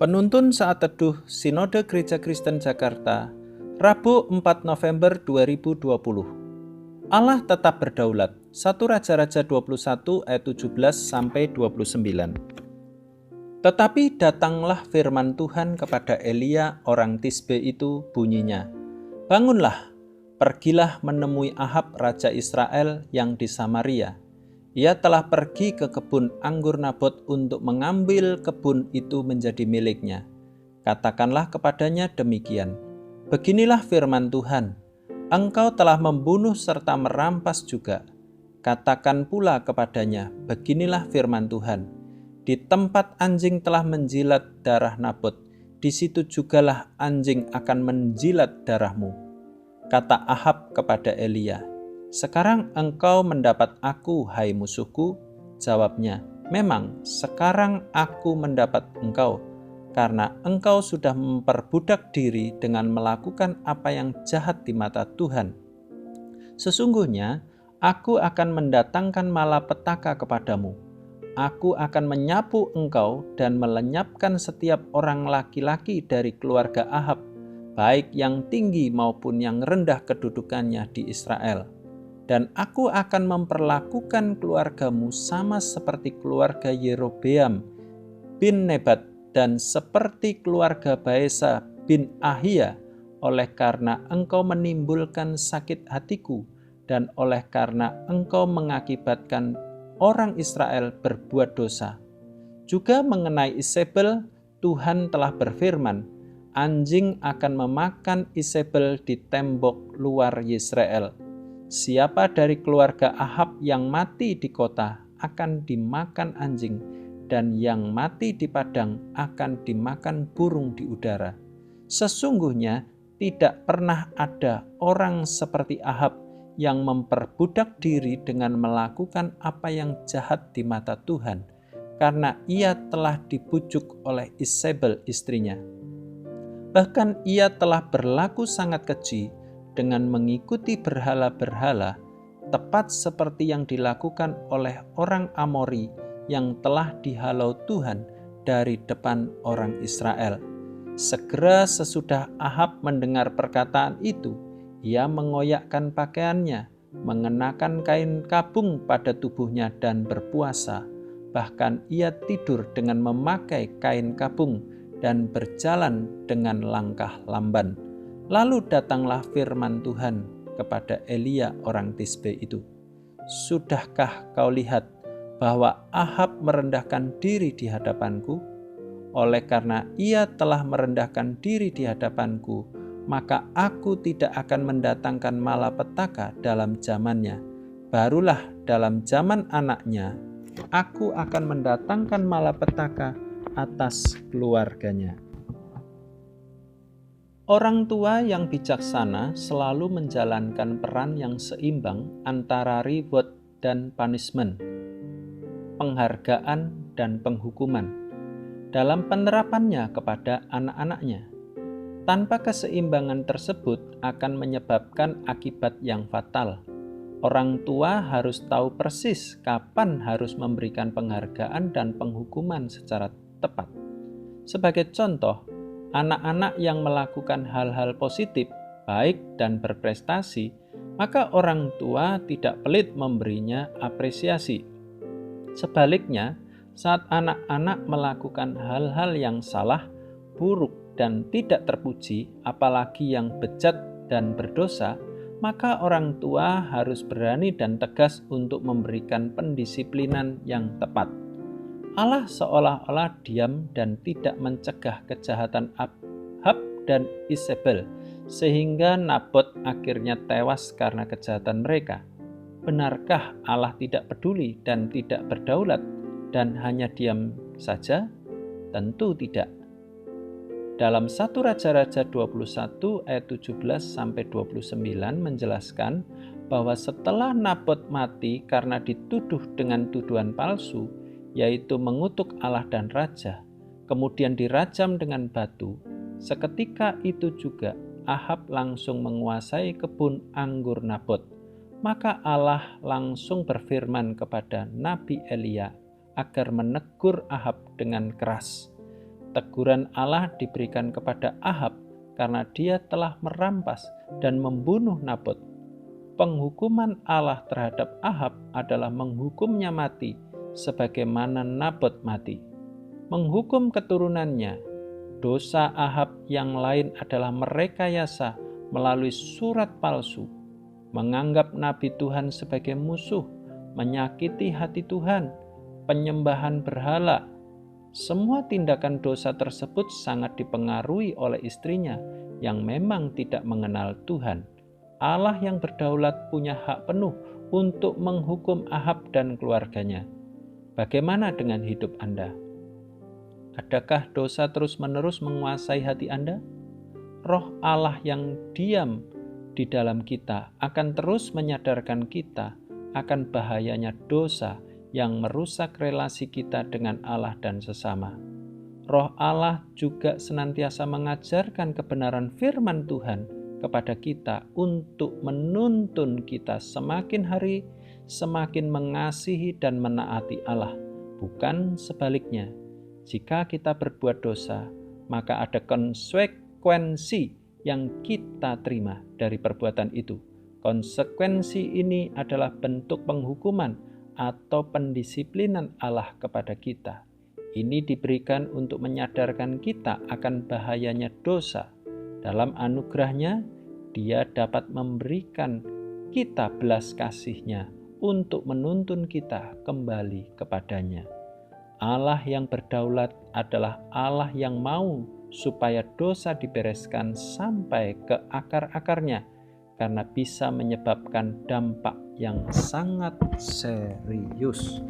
Penuntun Saat Teduh Sinode Gereja Kristen Jakarta, Rabu 4 November 2020. Allah tetap berdaulat. 1 Raja-Raja 21 ayat 17-29. Tetapi datanglah firman Tuhan kepada Elia orang Tisbe itu, bunyinya, "Bangunlah, pergilah menemui Ahab Raja Israel yang di Samaria. Ia telah pergi ke kebun anggur Nabot untuk mengambil kebun itu menjadi miliknya. Katakanlah kepadanya demikian, beginilah firman Tuhan, engkau telah membunuh serta merampas juga. Katakan pula kepadanya, beginilah firman Tuhan, di tempat anjing telah menjilat darah Nabot, di situ jugalah anjing akan menjilat darahmu." Kata Ahab kepada Elia, "Sekarang engkau mendapat aku, hai musuhku?" Jawabnya, "Memang, sekarang aku mendapat engkau, karena engkau sudah memperbudak diri dengan melakukan apa yang jahat di mata Tuhan. Sesungguhnya, aku akan mendatangkan malapetaka kepadamu. Aku akan menyapu engkau dan melenyapkan setiap orang laki-laki dari keluarga Ahab, baik yang tinggi maupun yang rendah kedudukannya di Israel. Dan aku akan memperlakukan keluargamu sama seperti keluarga Yerobeam bin Nebat dan seperti keluarga Baesa bin Ahia, oleh karena engkau menimbulkan sakit hatiku dan oleh karena engkau mengakibatkan orang Israel berbuat dosa. Juga mengenai Isebel, Tuhan telah berfirman, anjing akan memakan Isebel di tembok luar Yisrael. Siapa dari keluarga Ahab yang mati di kota akan dimakan anjing, dan yang mati di padang akan dimakan burung di udara. Sesungguhnya tidak pernah ada orang seperti Ahab yang memperbudak diri dengan melakukan apa yang jahat di mata Tuhan, karena ia telah dibujuk oleh Isebel istrinya. Bahkan ia telah berlaku sangat keji dengan mengikuti berhala-berhala, tepat seperti yang dilakukan oleh orang Amori yang telah dihalau Tuhan dari depan orang Israel. Segera sesudah Ahab mendengar perkataan itu, ia mengoyakkan pakaiannya, mengenakan kain kabung pada tubuhnya dan berpuasa. Bahkan ia tidur dengan memakai kain kabung dan berjalan dengan langkah lamban. Lalu datanglah firman Tuhan kepada Elia orang Tisbe itu, "Sudahkah kau lihat bahwa Ahab merendahkan diri di hadapanku? Oleh karena ia telah merendahkan diri di hadapanku, maka aku tidak akan mendatangkan malapetaka dalam zamannya. Barulah dalam zaman anaknya, aku akan mendatangkan malapetaka atas keluarganya." Orang tua yang bijaksana selalu menjalankan peran yang seimbang antara reward dan punishment, penghargaan dan penghukuman, dalam penerapannya kepada anak-anaknya. Tanpa keseimbangan tersebut akan menyebabkan akibat yang fatal. Orang tua harus tahu persis kapan harus memberikan penghargaan dan penghukuman secara tepat. Sebagai contoh, anak-anak yang melakukan hal-hal positif, baik dan berprestasi, maka orang tua tidak pelit memberinya apresiasi. Sebaliknya, saat anak-anak melakukan hal-hal yang salah, buruk, dan tidak terpuji, apalagi yang bejat dan berdosa, maka orang tua harus berani dan tegas untuk memberikan pendisiplinan yang tepat. Allah seolah-olah diam dan tidak mencegah kejahatan Ahab dan Isebel, sehingga Nabot akhirnya tewas karena kejahatan mereka. Benarkah Allah tidak peduli dan tidak berdaulat dan hanya diam saja? Tentu tidak. Dalam 1 Raja-Raja 21 ayat 17-29 menjelaskan bahwa setelah Nabot mati karena dituduh dengan tuduhan palsu, yaitu mengutuk Allah dan raja, kemudian dirajam dengan batu, seketika itu juga Ahab langsung menguasai kebun anggur Nabot. Maka Allah langsung berfirman kepada Nabi Elia agar menegur Ahab dengan keras, Teguran Allah diberikan kepada Ahab karena dia telah merampas dan membunuh Nabot. Penghukuman Allah terhadap Ahab adalah menghukumnya mati sebagaimana Nabot mati. Menghukum keturunannya. Dosa Ahab yang lain adalah merekayasa melalui surat palsu, menganggap nabi Tuhan sebagai musuh, menyakiti hati Tuhan, penyembahan berhala. Semua tindakan dosa tersebut sangat dipengaruhi oleh istrinya yang memang tidak mengenal Tuhan. Allah yang berdaulat punya hak penuh untuk menghukum Ahab dan keluarganya. Bagaimana dengan hidup Anda? Adakah dosa terus-menerus menguasai hati Anda? Roh Allah yang diam di dalam kita akan terus menyadarkan kita akan bahayanya dosa yang merusak relasi kita dengan Allah dan sesama. Roh Allah juga senantiasa mengajarkan kebenaran firman Tuhan kepada kita untuk menuntun kita semakin hari semakin mengasihi dan menaati Allah, bukan sebaliknya. Jika kita berbuat dosa, maka ada konsekuensi yang kita terima dari perbuatan itu. Konsekuensi ini adalah bentuk penghukuman atau pendisiplinan Allah kepada kita. Ini diberikan untuk menyadarkan kita akan bahayanya dosa. Dalam anugerahnya, Dia dapat memberikan kita belas kasih-Nya untuk menuntun kita kembali kepadanya. Allah yang berdaulat adalah Allah yang mau supaya dosa dibereskan sampai ke akar-akarnya, karena bisa menyebabkan dampak yang sangat serius.